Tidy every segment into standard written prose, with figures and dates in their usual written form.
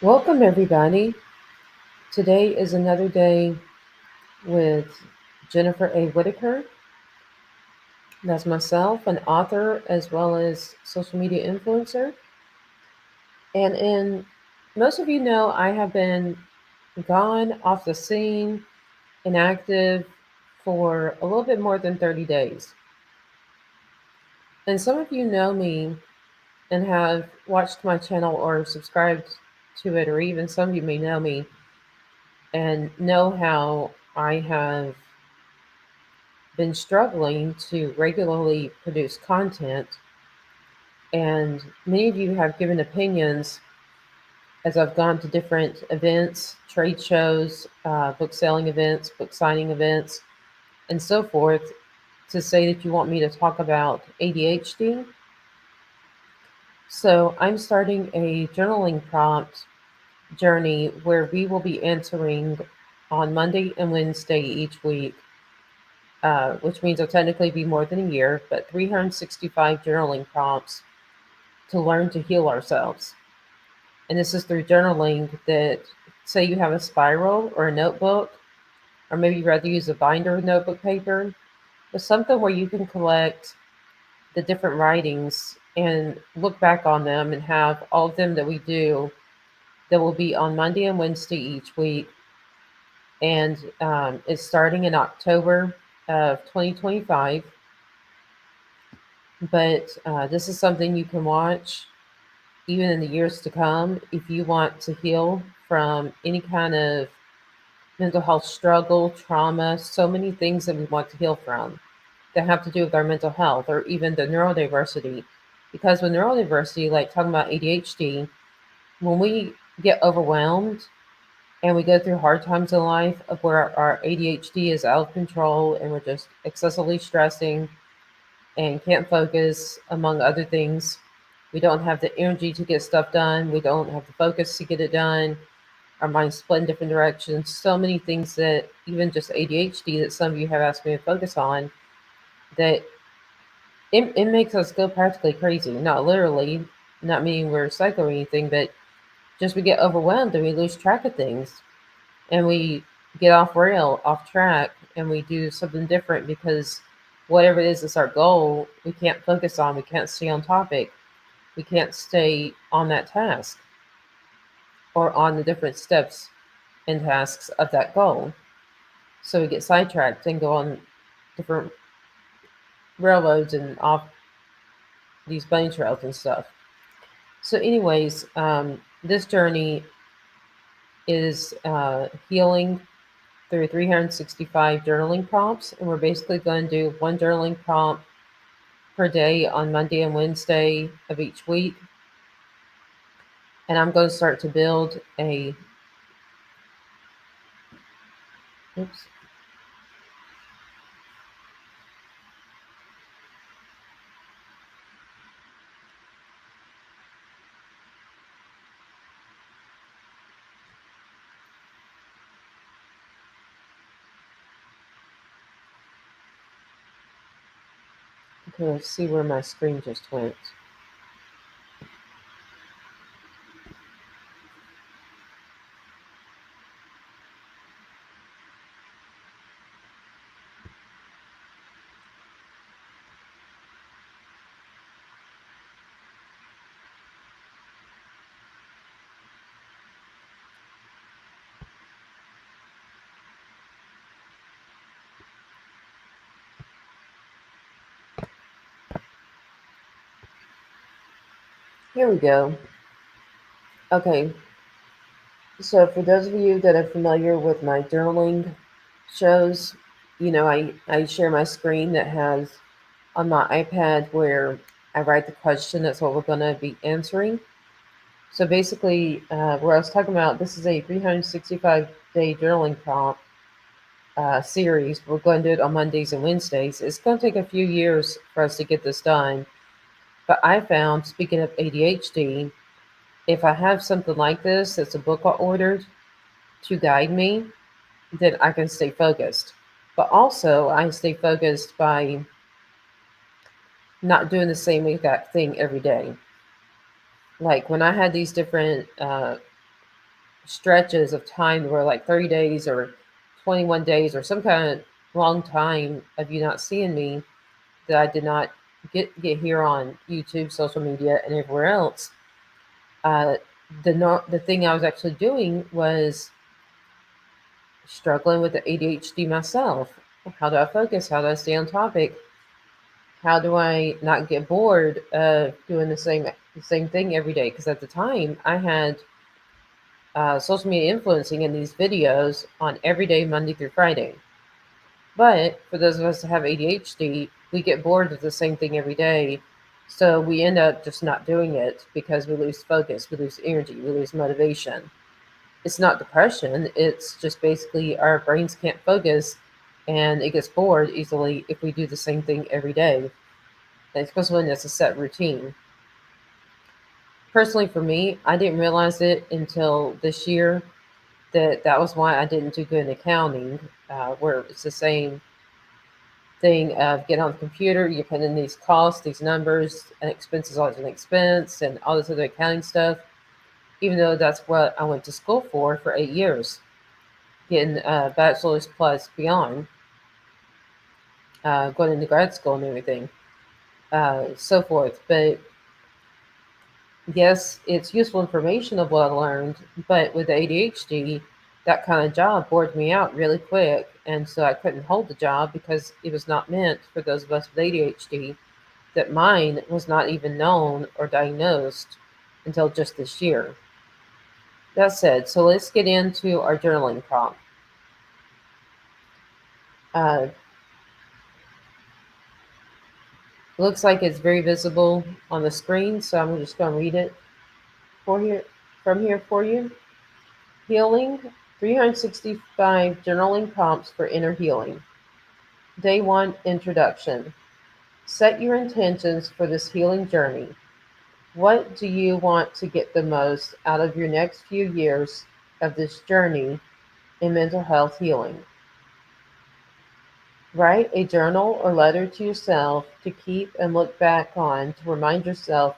Welcome, everybody. Today is another day with Jennifer A. Whitaker. That's myself, an author as well as social media influencer. And most of you know, I have been gone off the scene, inactive for a little bit more than 30 days. And some of you know me and have watched my channel or subscribed to it, or even some of you may know me and know how I have been struggling to regularly produce content, and many of you have given opinions as I've gone to different events, trade shows, book selling events, book signing events, and so forth, to say that you want me to talk about ADHD. So I'm starting a journaling prompt journey where we will be answering on Monday and Wednesday each week, which means it'll technically be more than a year, but 365 journaling prompts to learn to heal ourselves. And this is through journaling that, say you have a spiral or a notebook, or maybe you'd rather use a binder of notebook paper, but something where you can collect the different writings and look back on them and have all of them that we do that will be on Monday and Wednesday each week. And it's starting in October of 2025. But this is something you can watch even in the years to come if you want to heal from any kind of mental health struggle, trauma, so many things that we want to heal from that have to do with our mental health, or even the neurodiversity. Because with neurodiversity, like talking about ADHD, when we get overwhelmed and we go through hard times in life of where our ADHD is out of control and we're just excessively stressing and can't focus, among other things. We don't have the energy to get stuff done. We don't have the focus to get it done. Our minds split in different directions. So many things that even just ADHD that some of you have asked me to focus on, that it makes us go practically crazy. Not literally, not meaning we're psycho or anything, but just we get overwhelmed and we lose track of things and we get off rail, off track, and we do something different because whatever it is that's our goal, we can't focus on, we can't stay on topic, we can't stay on that task or on the different steps and tasks of that goal. So we get sidetracked and go on different railroads and off these bunny trails and stuff. So, anyways, this journey is healing through 365 journaling prompts, and we're basically going to do one journaling prompt per day on Monday and Wednesday of each week. And I'm going to start to build a, oops, okay, let's see where my screen just went. Here we go. Okay, so for those of you that are familiar with my journaling shows, you know, I share my screen that has on my iPad where I write the question. That's what we're going to be answering. So basically, where I was talking about, this is a 365-day journaling prompt series. We're going to do it on Mondays and Wednesdays. It's going to take a few years for us to get this done. But I found, speaking of ADHD, if I have something like this, that's a book I ordered to guide me, then I can stay focused. But also, I stay focused by not doing the same exact thing every day. Like when I had these different stretches of time where like 30 days or 21 days or some kind of long time of you not seeing me, that I did not get here on YouTube, social media, and everywhere else. Uh, the thing I was actually doing was struggling with the ADHD myself. How do I focus? How do I stay on topic? How do I not get bored of doing the same thing every day? Because at the time I had social media influencing in these videos on every day, Monday through Friday. But for those of us that have ADHD, we get bored of the same thing every day. So we end up just not doing it because we lose focus, we lose energy, we lose motivation. It's not depression, it's just basically our brains can't focus and it gets bored easily if we do the same thing every day, especially when it's a set routine. Personally, for me, I didn't realize it until this year that was why I didn't do good in accounting, where it's the same thing of getting on the computer, you put in these costs, these numbers, and expense is always an expense, and all this other accounting stuff. Even though that's what I went to school for 8 years, getting bachelor's plus beyond, going into grad school and everything, so forth. But yes, it's useful information of what I learned, but with ADHD, that kind of job bored me out really quick. And so I couldn't hold the job because it was not meant for those of us with ADHD, that mine was not even known or diagnosed until just this year. That said, so let's get into our journaling prompt. Uh, looks like it's very visible on the screen, so I'm just going to read it for here from here for you. Healing 365 journaling prompts for inner healing. Day 1 Introduction. Set your intentions for this healing journey. What do you want to get the most out of your next few years of this journey in mental health healing? Write a journal or letter to yourself to keep and look back on to remind yourself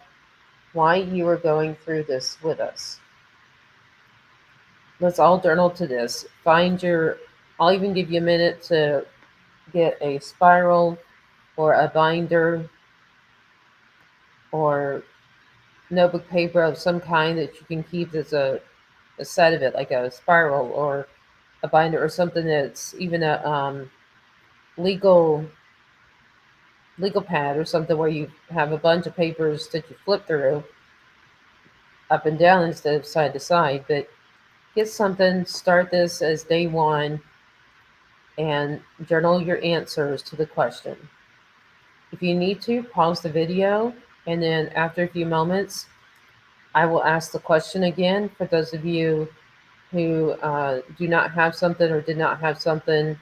why you are going through this with us. Let's all journal to this. I'll even give you a minute to get a spiral or a binder or notebook paper of some kind that you can keep as a set of it, like a spiral or a binder or something that's even a legal legal pad or something where you have a bunch of papers that you flip through up and down instead of side to side. But get something, start this as day 1, and journal your answers to the question. If you need to, pause the video, and then after a few moments, I will ask the question again for those of you who do not have something or did not have something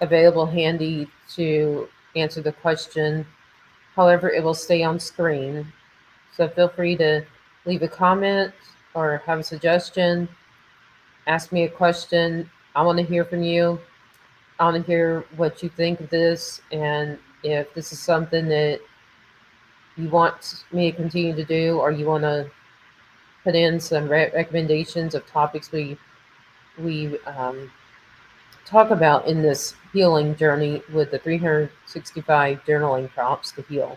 available handy to answer the question. However, it will stay on screen. So feel free to leave a comment or have a suggestion, ask me a question. I want to hear from you. I want to hear what you think of this, and if this is something that you want me to continue to do, or you want to put in some recommendations of topics we talk about in this healing journey with the 365 journaling prompts to heal.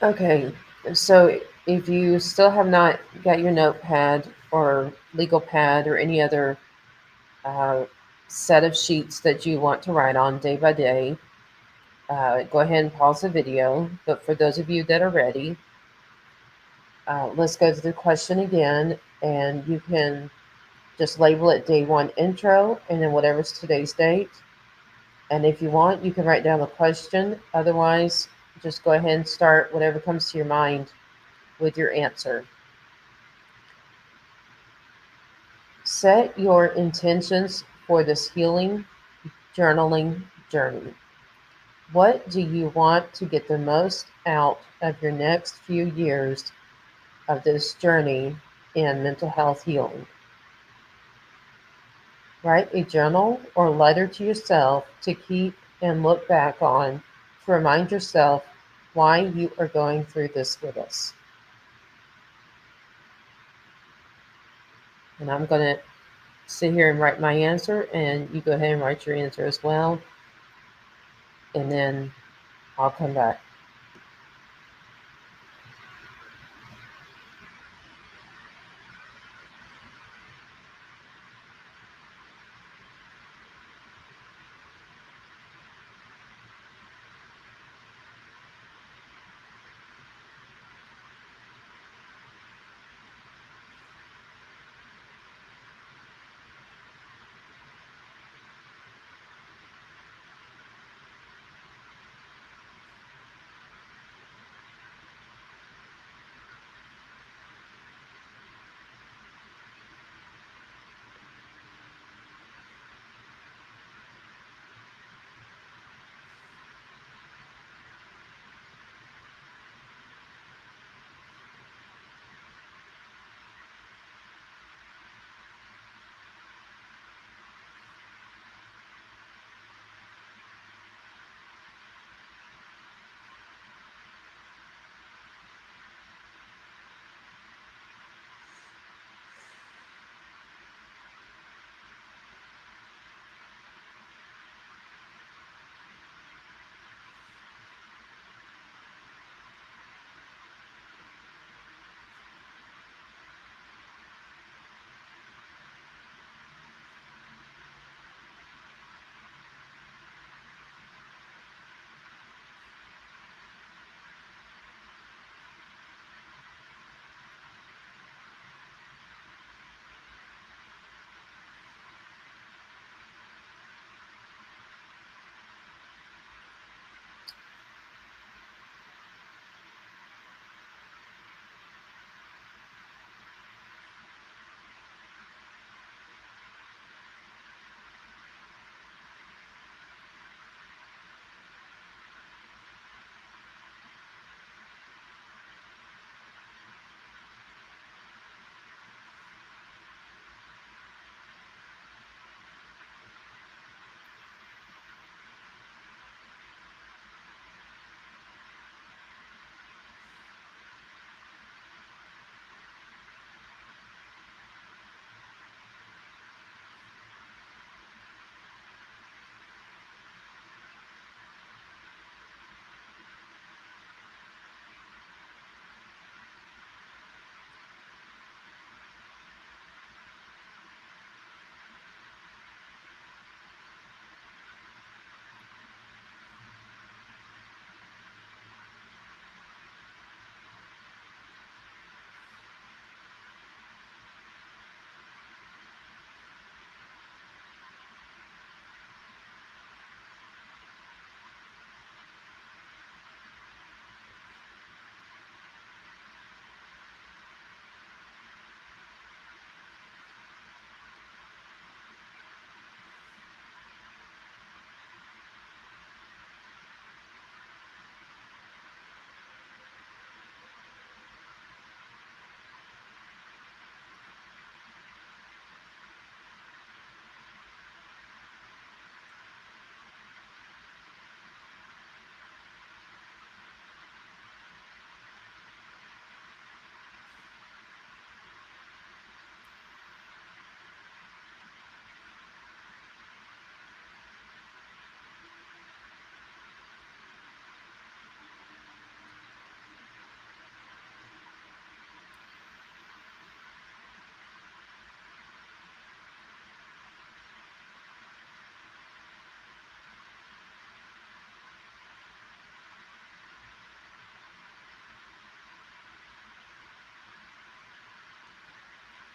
Okay, so if you still have not got your notepad, or legal pad or any other uh, set of sheets that you want to write on day by day, go ahead and pause the video. But for those of you that are ready, let's go to the question again, and you can just label it day one intro and then whatever's today's date. And if you want, you can write down the question. Otherwise, just go ahead and start whatever comes to your mind with your answer. Set your intentions for this healing journaling journey. What do you want to get the most out of your next few years of this journey in mental health healing? Write a journal or letter to yourself to keep and look back on to remind yourself why you are going through this with us. And I'm going to sit here and write my answer, and you go ahead and write your answer as well. And then I'll come back.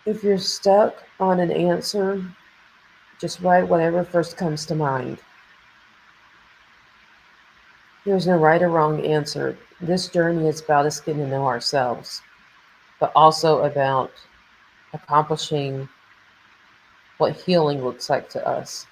If you're stuck on an answer, just write whatever first comes to mind. There's no right or wrong answer. This journey is about us getting to know ourselves, but also about accomplishing what healing looks like to us.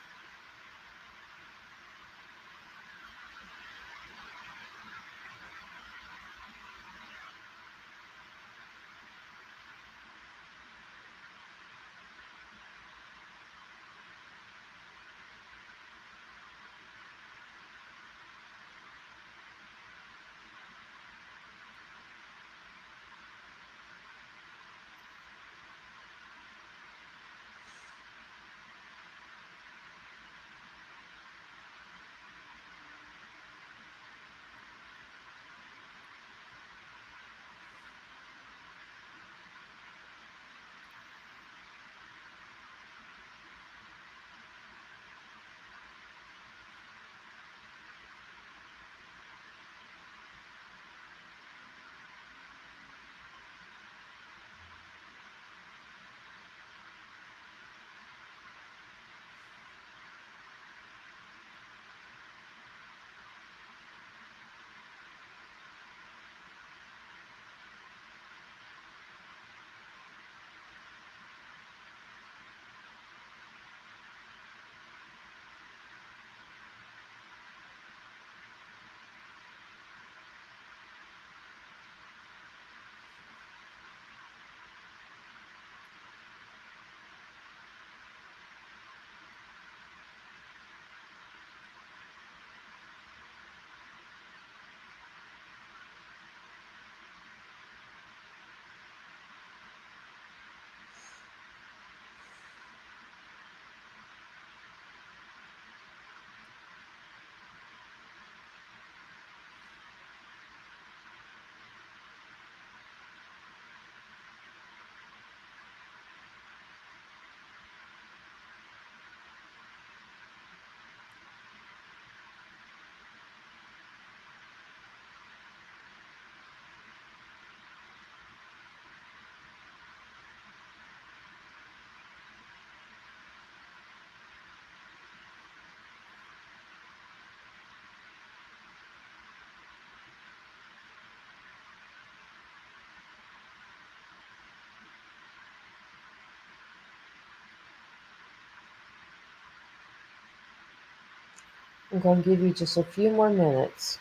I'm going to give you just a few more minutes.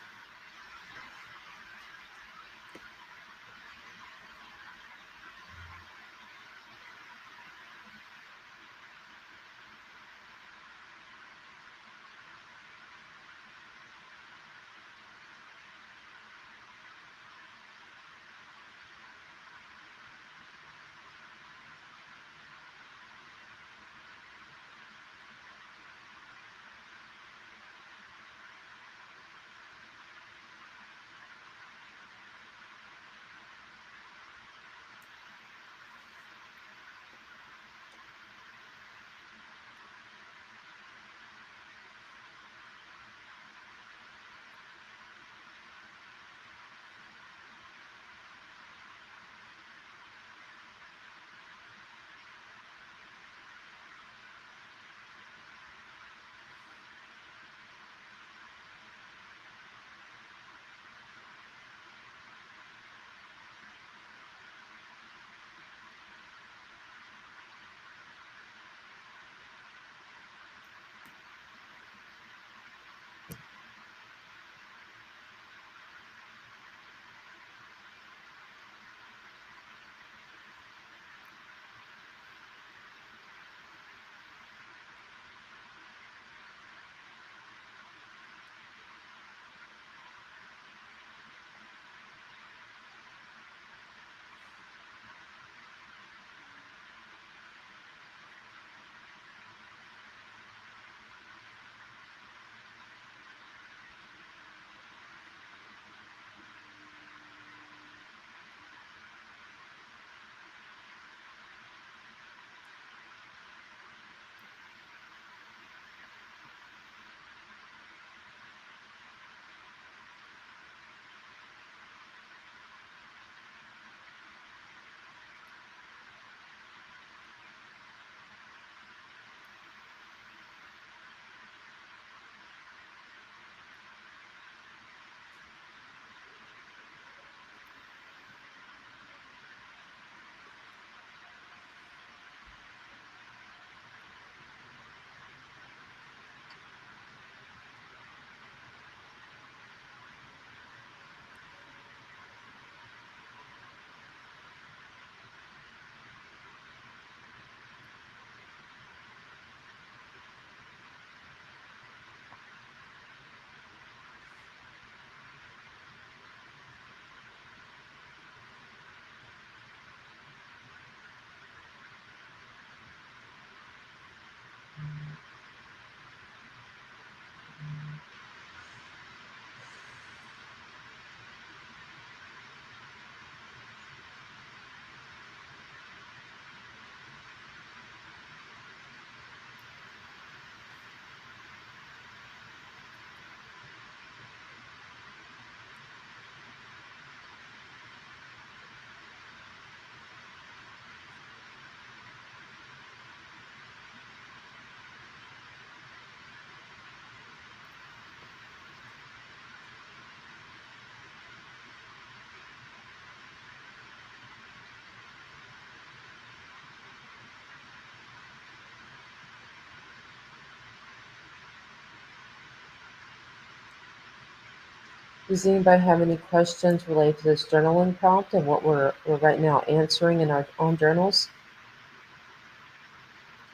Does anybody have any questions related to this journaling prompt and what we're right now answering in our own journals?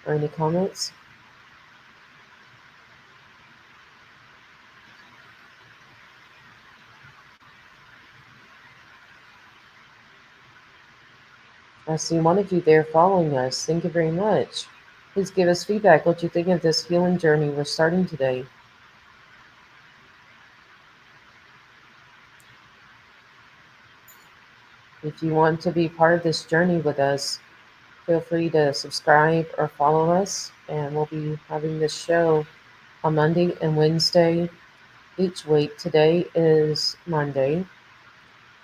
Or any comments? I see one of you there following us. Thank you very much. Please give us feedback what you think of this healing journey we're starting today. If you want to be part of this journey with us, feel free to subscribe or follow us, and we'll be having this show on Monday and Wednesday each week. Today is Monday,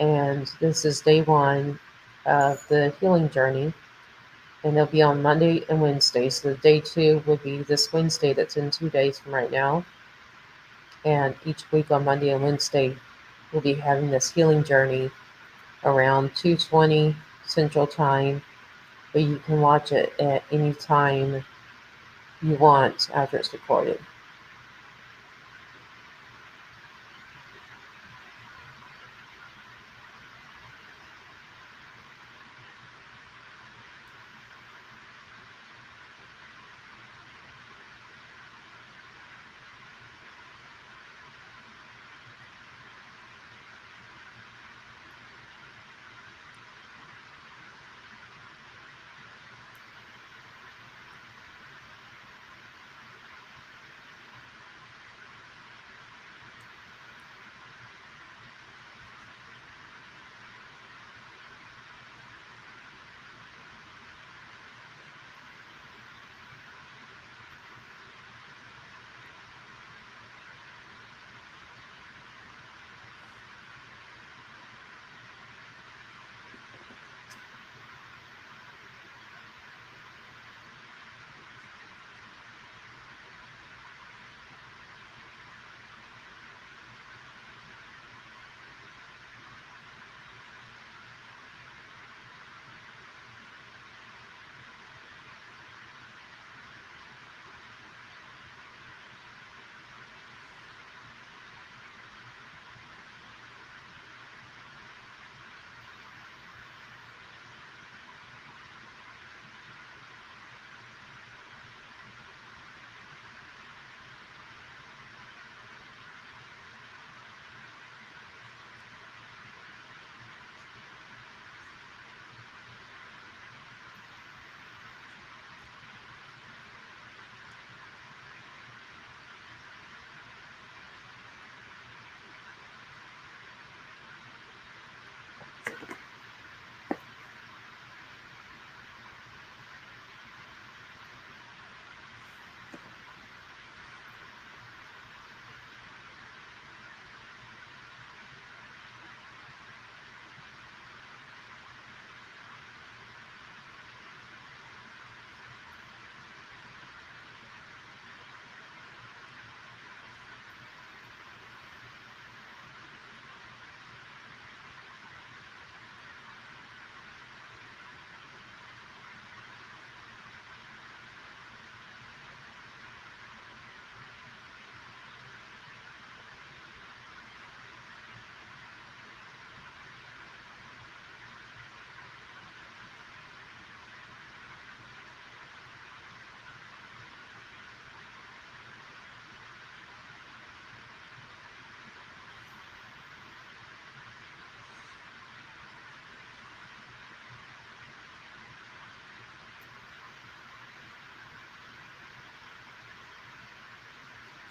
and this is day one of the healing journey, and they'll be on Monday and Wednesday. So day two will be this Wednesday, that's in 2 days from right now, and each week on Monday and Wednesday, we'll be having this healing journey around 2:20 Central Time, but you can watch it at any time you want after it's recorded.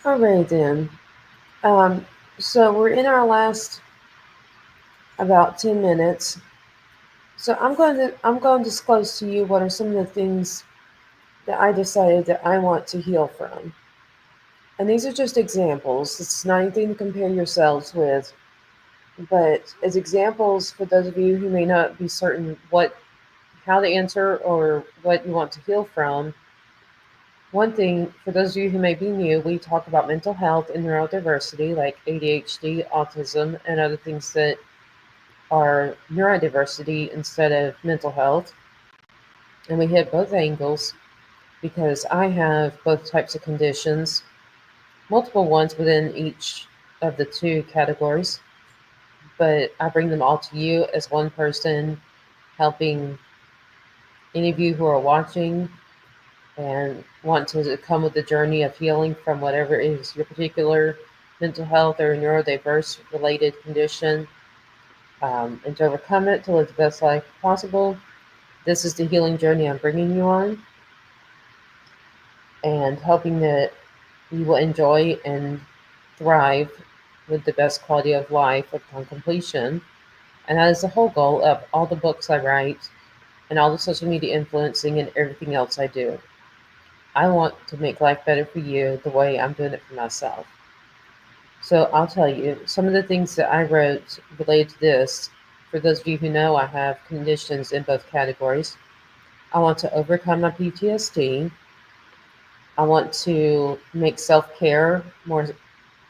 All right then. Um, so we're in our last about 10 minutes. So I'm going to disclose to you what are some of the things that I decided that I want to heal from. And these are just examples. It's not anything to compare yourselves with, but as examples for those of you who may not be certain how to answer or what you want to heal from. One thing, for those of you who may be new, we talk about mental health and neurodiversity, like ADHD, autism, and other things that are neurodiversity instead of mental health. And we hit both angles because I have both types of conditions, multiple ones within each of the two categories. but I bring them all to you as one person, helping any of you who are watching and want to come with the journey of healing from whatever is your particular mental health or neurodiverse related condition, and to overcome it to live the best life possible. This is the healing journey I'm bringing you on, and hoping that you will enjoy and thrive with the best quality of life upon completion. And that is the whole goal of all the books I write and all the social media influencing and everything else I do. I want to make life better for you the way I'm doing it for myself. So I'll tell you some of the things that I wrote related to this. For those of you who know, I have conditions in both categories. I want to overcome my PTSD. I want to make self care more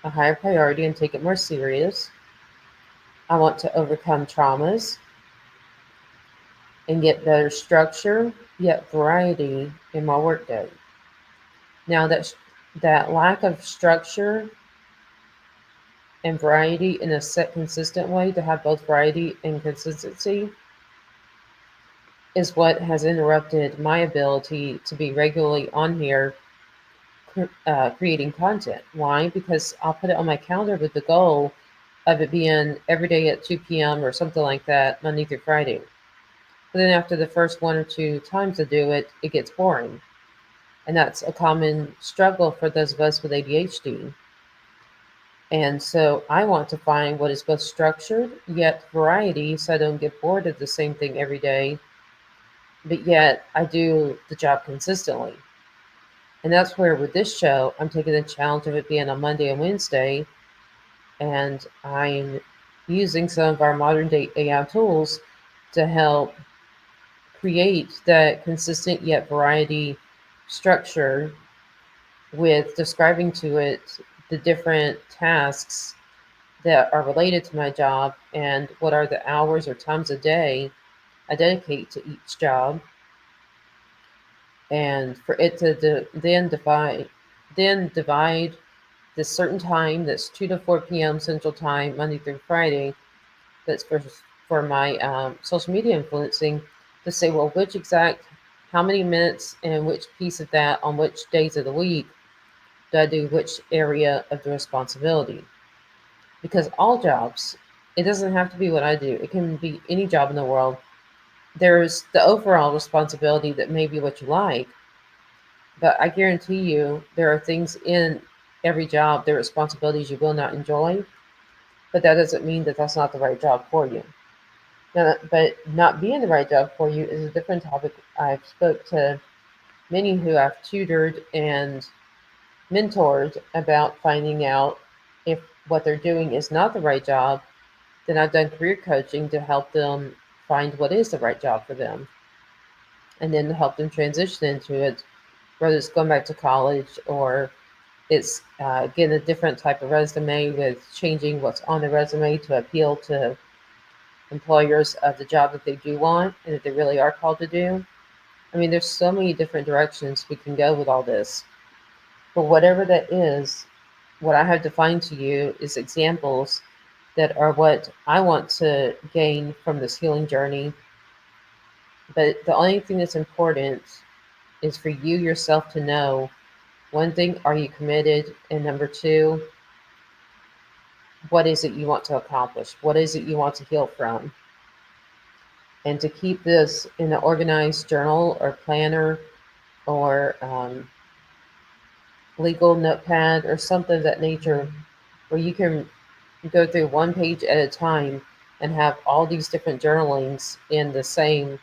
a higher priority and take it more serious. I want to overcome traumas and get better structure, yet variety in my workday. Now that lack of structure and variety in a set consistent way, to have both variety and consistency, is what has interrupted my ability to be regularly on here creating content. Why? Because I'll put it on my calendar with the goal of it being every day at 2 p.m. or something like that, Monday through Friday. But then after the first one or two times I do it, it gets boring. And that's a common struggle for those of us with ADHD. And so I want to find what is both structured yet variety, so I don't get bored of the same thing every day, but yet I do the job consistently. And that's where with this show, I'm taking the challenge of it being on Monday and Wednesday, and I'm using some of our modern day AI tools to help create that consistent yet variety structure, with describing to it the different tasks that are related to my job and what are the hours or times a day I dedicate to each job, and for it to then divide this certain time that's 2 to 4 p.m. Central Time, Monday through Friday, that's for my social media influencing, to say, well, how many minutes and which piece of that on which days of the week do I do which area of the responsibility. Because all jobs, it doesn't have to be what I do, it can be any job in the world. There's the overall responsibility that may be what you like, but I guarantee you there are things in every job, there are responsibilities you will not enjoy, but that doesn't mean that that's not the right job for you. Now, but not being the right job for you is a different topic. I've spoke to many who I've tutored and mentored about finding out if what they're doing is not the right job. Then I've done career coaching to help them find what is the right job for them, and then to help them transition into it, whether it's going back to college or it's getting a different type of resume, with changing what's on the resume to appeal to employers of the job that they do want and that they really are called to do. I mean, there's so many different directions we can go with all this. But whatever that is, what I have defined to you is examples that are what I want to gain from this healing journey. But the only thing that's important is for you yourself to know, one thing, are you committed? And number two, what is it you want to accomplish? What is it you want to heal from? And to keep this in an organized journal or planner or legal notepad or something of that nature, where you can go through one page at a time and have all these different journalings in the same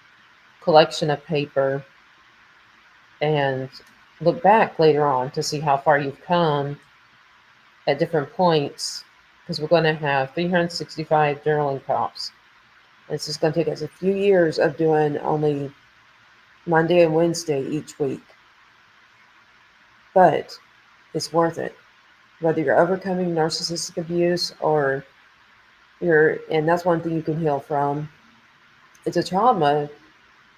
collection of paper, and look back later on to see how far you've come at different points, because we're going to have 365 journaling prompts. It's just going to take us a few years of doing only Monday and Wednesday each week. But it's worth it. Whether you're overcoming narcissistic abuse or and that's one thing you can heal from. It's a trauma,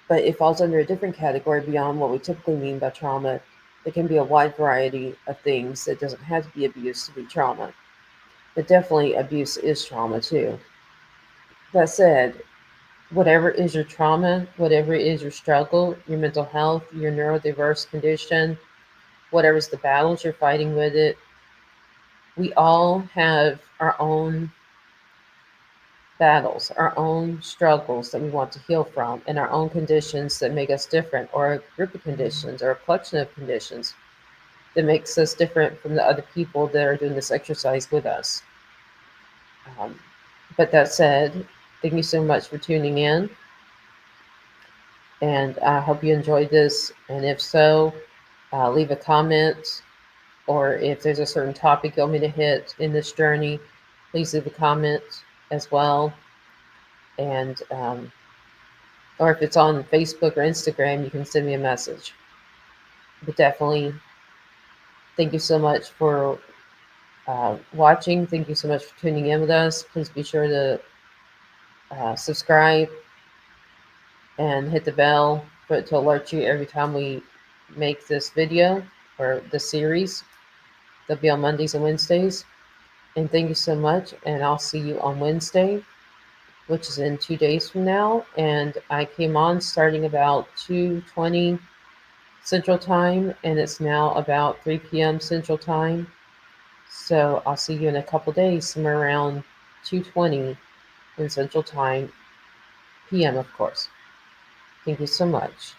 but it falls under a different category beyond what we typically mean by trauma. It can be a wide variety of things. It doesn't have to be abuse to be trauma. But definitely abuse is trauma too. That said, whatever is your trauma, whatever is your struggle, your mental health, your neurodiverse condition, whatever's the battles you're fighting with it, we all have our own battles, our own struggles that we want to heal from, and our own conditions that make us different, or a group of conditions, or a collection of conditions that makes us different from the other people that are doing this exercise with us. Um, but that said, thank you so much for tuning in, and I hope you enjoyed this. And if so, leave a comment, or if there's a certain topic you want me to hit in this journey, please leave a comment as well. And or if it's on Facebook or Instagram, you can send me a message. But definitely, thank you so much for watching. Thank you so much for tuning in with us. Please be sure to subscribe and hit the bell for it to alert you every time we make this video or the series. They'll be on Mondays and Wednesdays. And thank you so much. And I'll see you on Wednesday, which is in 2 days from now. And I came on starting about 2:20 Central Time, and it's now about 3 p.m. Central Time. So I'll see you in a couple days, somewhere around 2:20 in Central Time, PM, of course. Thank you so much.